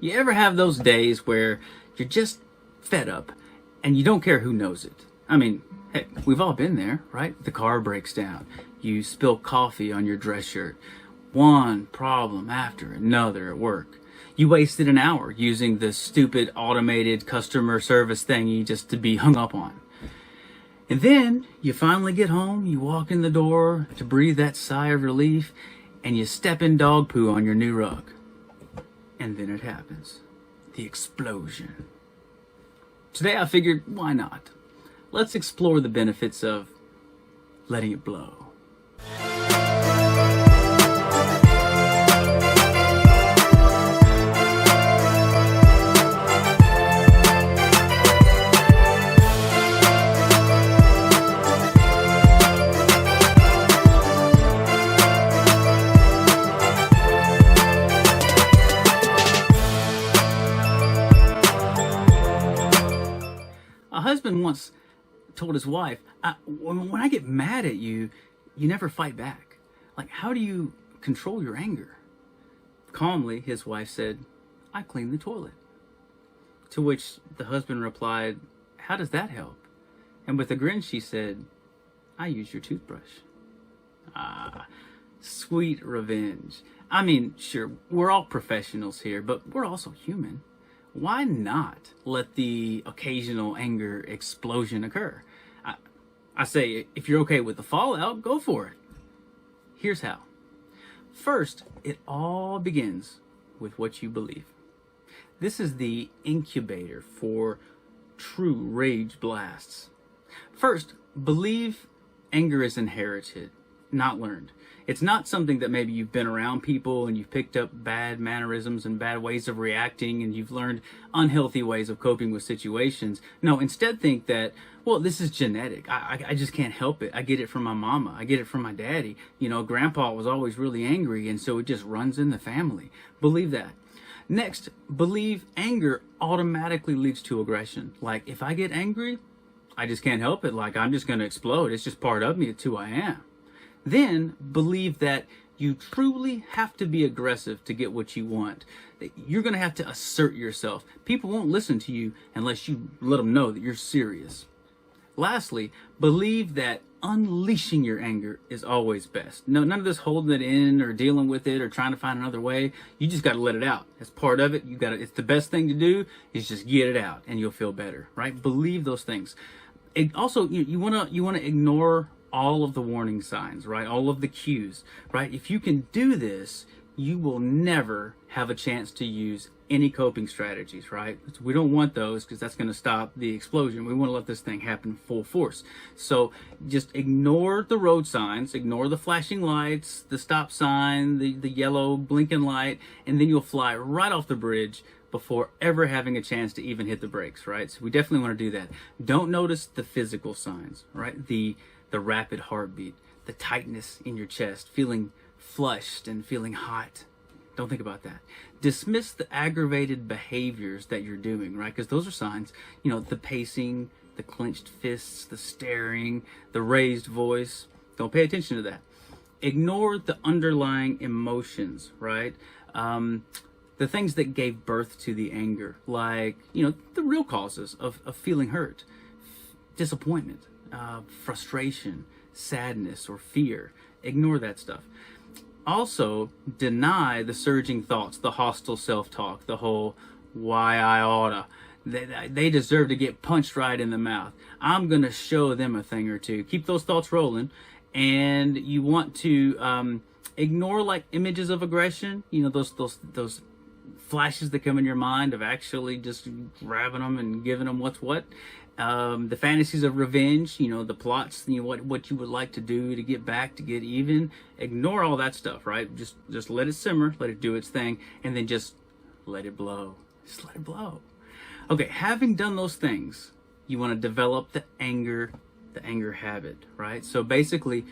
You ever have those days where you're just fed up and you don't care who knows it? I mean, heck, we've all been there, right? The car breaks down. You spill coffee on your dress shirt. One problem after another at work. You wasted an hour using the stupid automated customer service thingy just to be hung up on. And then you finally get home, you walk in the door to breathe that sigh of relief, and you step in dog poo on your new rug. And then it happens. The explosion. Today I figured, why not? Let's explore the benefits of letting it blow. A husband once told his wife, when I get mad at you, you never fight back. Like, how do you control your anger? Calmly, his wife said, I clean the toilet. To which the husband replied, how does that help? And with a grin, she said, I use your toothbrush. Ah, sweet revenge. I mean, sure, we're all professionals here, but we're also human. Why not let the occasional anger explosion occur? I say, if you're okay with the fallout, go for it. Here's how. First, it all begins with what you believe. This is the incubator for true rage blasts. First, believe anger is inherited, not learned. It's not something that maybe you've been around people and you've picked up bad mannerisms and bad ways of reacting and you've learned unhealthy ways of coping with situations. No, instead think that, well, this is genetic. I just can't help it. I get it from my mama. I get it from my daddy. You know, grandpa was always really angry and so it just runs in the family. Believe that. Next, believe anger automatically leads to aggression. Like, if I get angry, I just can't help it. Like, I'm just going to explode. It's just part of me. It's who I am. Then believe that you truly have to be aggressive to get what you want. That you're going to have to assert yourself. People won't listen to you unless you let them know that you're serious. Lastly, believe that unleashing your anger is always best. No, none of this holding it in or dealing with it or trying to find another way. You just got to let it out. That's part of it. It's the best thing to do is just get it out and you'll feel better, right? Believe those things. Also, you want to ignore all of the warning signs, right? All of the cues, right? If you can do this, you will never have a chance to use any coping strategies, right? So we don't want those because that's going to stop the explosion. We want to let this thing happen full force. So just ignore the road signs, ignore the flashing lights, the stop sign, the yellow blinking light, and then you'll fly right off the bridge before ever having a chance to even hit the brakes, right? So we definitely want to do that. Don't notice the physical signs, right? The rapid heartbeat, the tightness in your chest, feeling flushed and feeling hot. Don't think about that. Dismiss the aggravated behaviors that you're doing, right? Because those are signs, the pacing, the clenched fists, the staring, the raised voice. Don't pay attention to that. Ignore the underlying emotions, right? The things that gave birth to the anger, like, the real causes of feeling hurt, disappointment, frustration, sadness, or fear. Ignore that stuff. Also, deny the surging thoughts, the hostile self-talk, the whole why I oughta. They deserve to get punched right in the mouth. I'm going to show them a thing or two. Keep those thoughts rolling. And you want to ignore like images of aggression, those flashes that come in your mind of actually just grabbing them and giving them what's what. The fantasies of revenge, the plots, what you would like to do to get back, to get even. Ignore all that stuff, right? Just let it simmer, let it do its thing, and then just let it blow. Just let it blow. Okay, having done those things, you want to develop the anger habit, right? So basically,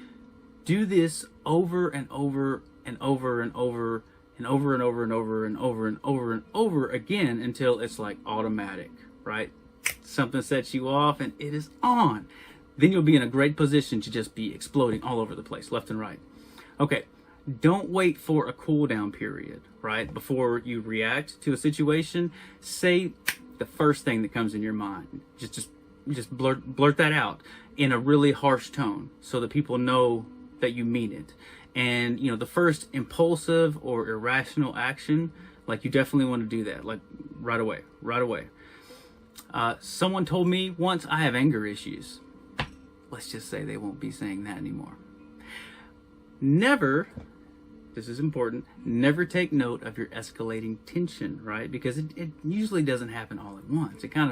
do this over and over and over and over and over and over and over and over and over and over again until it's like automatic, right? Something sets you off and it is on. Then you'll be in a great position to just be exploding all over the place, left and right. Okay, Don't wait for a cool down period, right? Before you react to a situation, say the first thing that comes in your mind. Just blurt that out in a really harsh tone so that people know that you mean it. And the first impulsive or irrational action, like, you definitely want to do that, like, right away. Someone told me once, I have anger issues. Let's just say they won't be saying that anymore. Never, this is important, never take note of your escalating tension, right? Because it usually doesn't happen all at once. It kind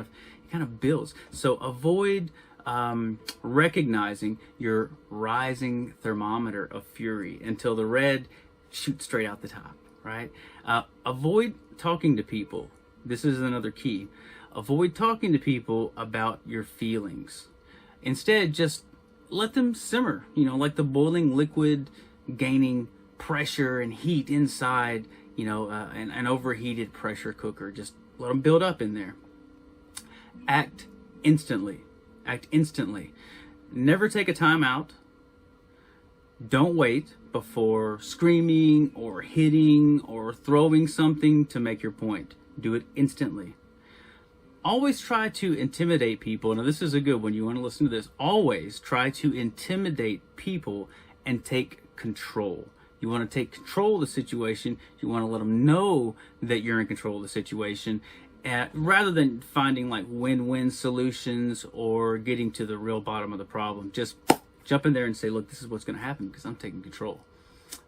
of builds. So avoid recognizing your rising thermometer of fury until the red shoots straight out the top, right? Avoid talking to people. This is another key. Avoid talking to people about your feelings. Instead, just let them simmer, like the boiling liquid gaining pressure and heat inside, an overheated pressure cooker. Just let them build up in there. Act instantly. Never take a time out. Don't wait before screaming or hitting or throwing something to make your point. Do it instantly. Always try to intimidate people. Now, this is a good one. You want to listen to this. Always try to intimidate people and take control. You want to take control of the situation. You want to let them know that you're in control of the situation, rather than finding like win-win solutions or getting to the real bottom of the problem. Just jump in there and say, look, this is what's going to happen because I'm taking control.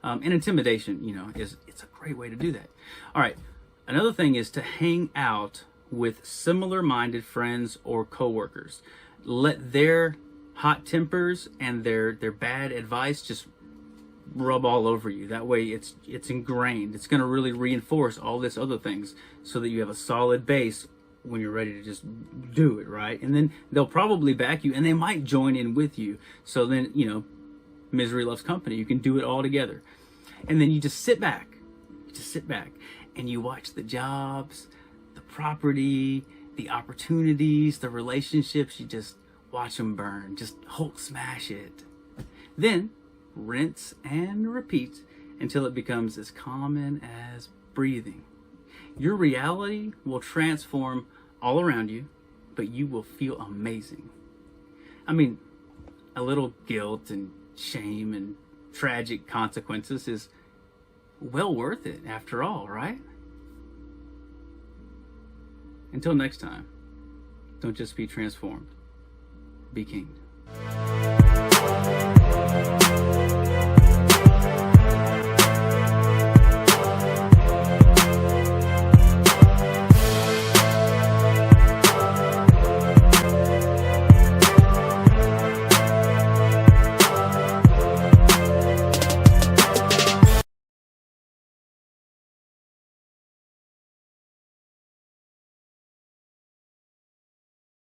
And intimidation, it's a great way to do that. All right. Another thing is to hang out with similar-minded friends or coworkers. Let their hot tempers and their bad advice just rub all over you. That way it's ingrained. It's going to really reinforce all this other things so that you have a solid base when you're ready to just do it, right? And then they'll probably back you and they might join in with you. So then, misery loves company. You can do it all together. And then you just sit back. And you watch the jobs, the property, the opportunities, the relationships. You just watch them burn. Just Hulk smash it. Then rinse and repeat until it becomes as common as breathing. Your reality will transform all around you, but you will feel amazing. I mean, a little guilt and shame and tragic consequences is well worth it after all, right? Until next time, don't just be transformed, be king.